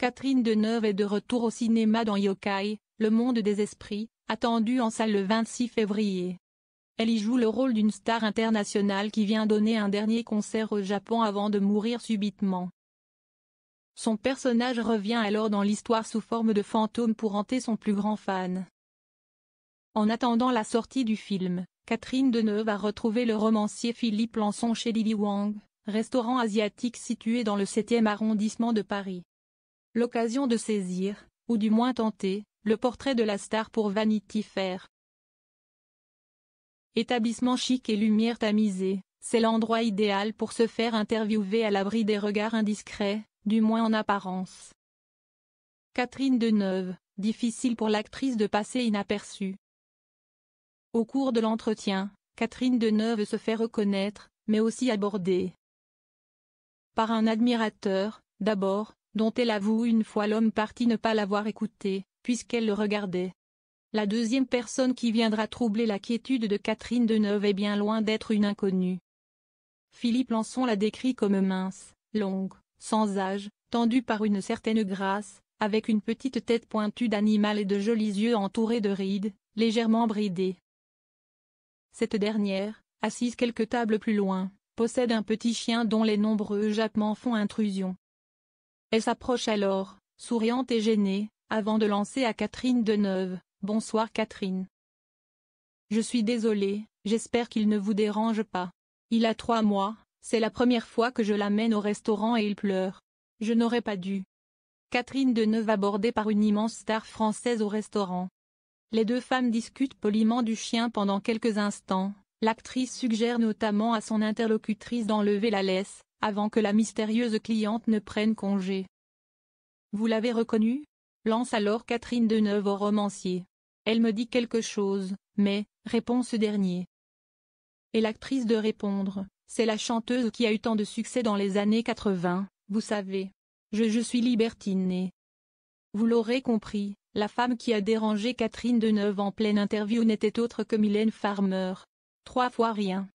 Catherine Deneuve est de retour au cinéma dans Yokai, le monde des esprits, attendu en salle le 26 février. Elle y joue le rôle d'une star internationale qui vient donner un dernier concert au Japon avant de mourir subitement. Son personnage revient alors dans l'histoire sous forme de fantôme pour hanter son plus grand fan. En attendant la sortie du film, Catherine Deneuve a retrouvé le romancier Philippe Lançon chez Lily Wang, restaurant asiatique situé dans le 7e arrondissement de Paris. L'occasion de saisir, ou du moins tenter, le portrait de la star pour Vanity Fair. Établissement chic et lumière tamisée, c'est l'endroit idéal pour se faire interviewer à l'abri des regards indiscrets, du moins en apparence. Catherine Deneuve, difficile pour l'actrice de passer inaperçue. Au cours de l'entretien, Catherine Deneuve se fait reconnaître, mais aussi aborder par un admirateur, d'abord, dont elle avoue une fois l'homme parti ne pas l'avoir écouté, puisqu'elle le regardait. La deuxième personne qui viendra troubler la quiétude de Catherine Deneuve est bien loin d'être une inconnue. Philippe Lançon la décrit comme mince, longue, sans âge, tendue par une certaine grâce, avec une petite tête pointue d'animal et de jolis yeux entourés de rides, légèrement bridés. Cette dernière, assise quelques tables plus loin, possède un petit chien dont les nombreux jappements font intrusion. Elle s'approche alors, souriante et gênée, avant de lancer à Catherine Deneuve: « Bonsoir Catherine. Je suis désolée, j'espère qu'il ne vous dérange pas. Il a 3 mois, c'est la première fois que je l'amène au restaurant et il pleure. Je n'aurais pas dû. » Catherine Deneuve abordée par une immense star française au restaurant. Les deux femmes discutent poliment du chien pendant quelques instants, l'actrice suggère notamment à son interlocutrice d'enlever la laisse, avant que la mystérieuse cliente ne prenne congé. « Vous l'avez reconnue ?» lance alors Catherine Deneuve au romancier. « Elle me dit quelque chose, mais, » répond ce dernier. Et l'actrice de répondre, « C'est la chanteuse qui a eu tant de succès dans les années 80, vous savez. Je suis libertine. » Vous l'aurez compris, la femme qui a dérangé Catherine Deneuve en pleine interview n'était autre que Mylène Farmer. 3 fois rien.